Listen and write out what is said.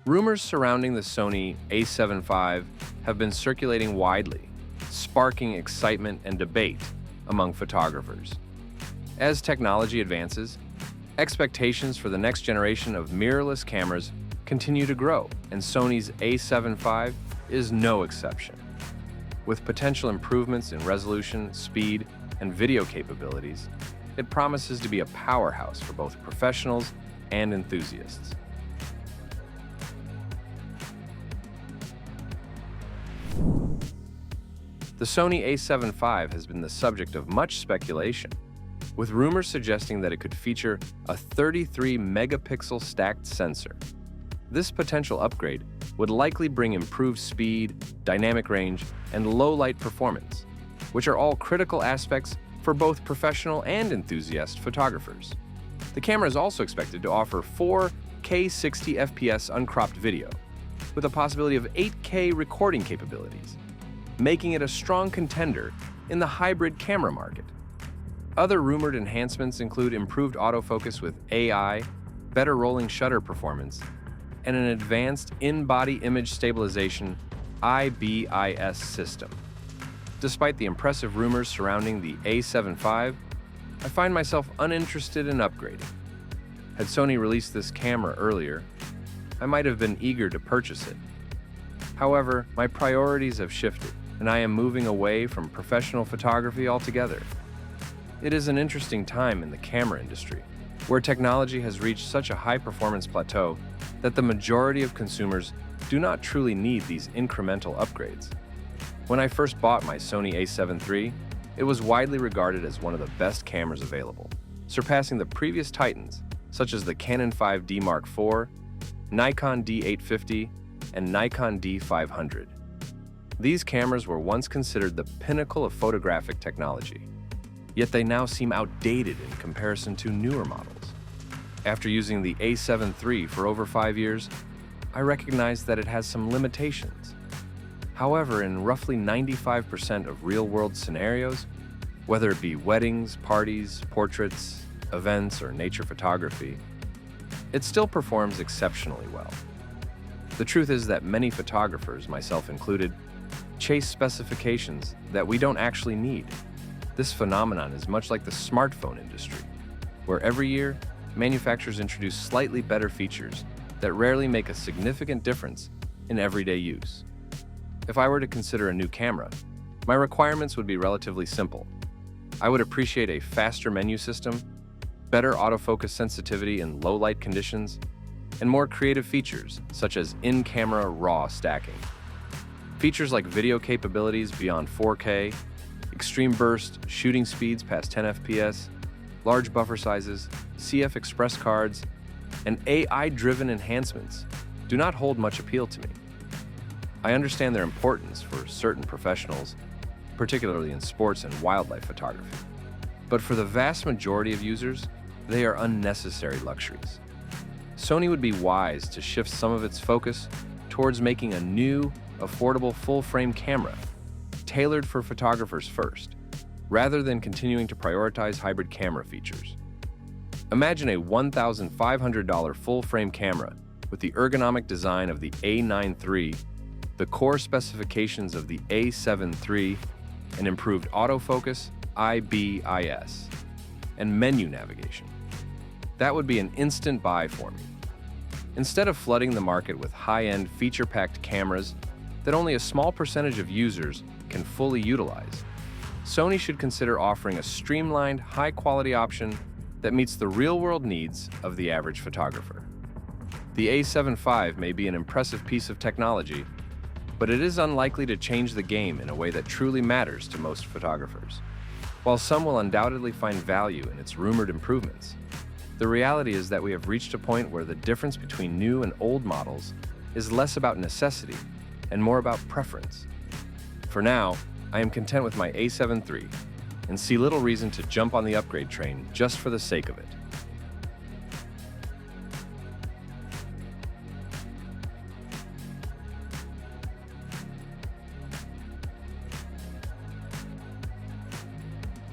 Rumors surrounding the Sony A7V have been circulating widely, sparking excitement and debate among photographers. As technology advances, expectations for the next generation of mirrorless cameras continue to grow, and Sony's A7V is no exception. With potential improvements in resolution, speed, and video capabilities, it promises to be a powerhouse for both professionals and enthusiasts. The Sony A7V has been the subject of much speculation, with rumors suggesting that it could feature a 33-megapixel stacked sensor. This potential upgrade would likely bring improved speed, dynamic range, and low-light performance, which are all critical aspects for both professional and enthusiast photographers. The camera is also expected to offer 4K 60 FPS uncropped video, with a possibility of 8K recording capabilities, making it a strong contender in the hybrid camera market. Other rumored enhancements include improved autofocus with AI, better rolling shutter performance, and an advanced in-body image stabilization (IBIS) system. Despite the impressive rumors surrounding the A7V, I find myself uninterested in upgrading. Had Sony released this camera earlier, I might have been eager to purchase it. However, my priorities have shifted, and I am moving away from professional photography altogether. It is an interesting time in the camera industry, where technology has reached such a high-performance plateau that the majority of consumers do not truly need these incremental upgrades. When I first bought my Sony A7 III, it was widely regarded as one of the best cameras available, surpassing the previous titans such as the Canon 5D Mark IV, Nikon D850, and Nikon D500. These cameras were once considered the pinnacle of photographic technology, yet they now seem outdated in comparison to newer models. After using the A7 III for over 5 years, I recognize that it has some limitations. However, in roughly 95% of real-world scenarios, whether it be weddings, parties, portraits, events, or nature photography, it still performs exceptionally well. The truth is that many photographers, myself included, chase specifications that we don't actually need. This phenomenon is much like the smartphone industry, where every year, manufacturers introduce slightly better features that rarely make a significant difference in everyday use. If I were to consider a new camera, my requirements would be relatively simple. I would appreciate a faster menu system, better autofocus sensitivity in low-light conditions, and more creative features such as in-camera RAW stacking. Features like video capabilities beyond 4K, extreme burst shooting speeds past 10 FPS, large buffer sizes, CF Express cards, and AI-driven enhancements do not hold much appeal to me. I understand their importance for certain professionals, particularly in sports and wildlife photography. But for the vast majority of users, they are unnecessary luxuries. Sony would be wise to shift some of its focus towards making a new, affordable full-frame camera tailored for photographers first, rather than continuing to prioritize hybrid camera features. Imagine a $1,500 full-frame camera with the ergonomic design of the A9 III, the core specifications of the A7 III, and improved autofocus, IBIS, and menu navigation. That would be an instant buy for me. Instead of flooding the market with high-end, feature-packed cameras that only a small percentage of users can fully utilize, Sony should consider offering a streamlined, high-quality option that meets the real-world needs of the average photographer. The A7V may be an impressive piece of technology, but it is unlikely to change the game in a way that truly matters to most photographers. While some will undoubtedly find value in its rumored improvements, the reality is that we have reached a point where the difference between new and old models is less about necessity and more about preference. For now, I am content with my A7 III and see little reason to jump on the upgrade train just for the sake of it.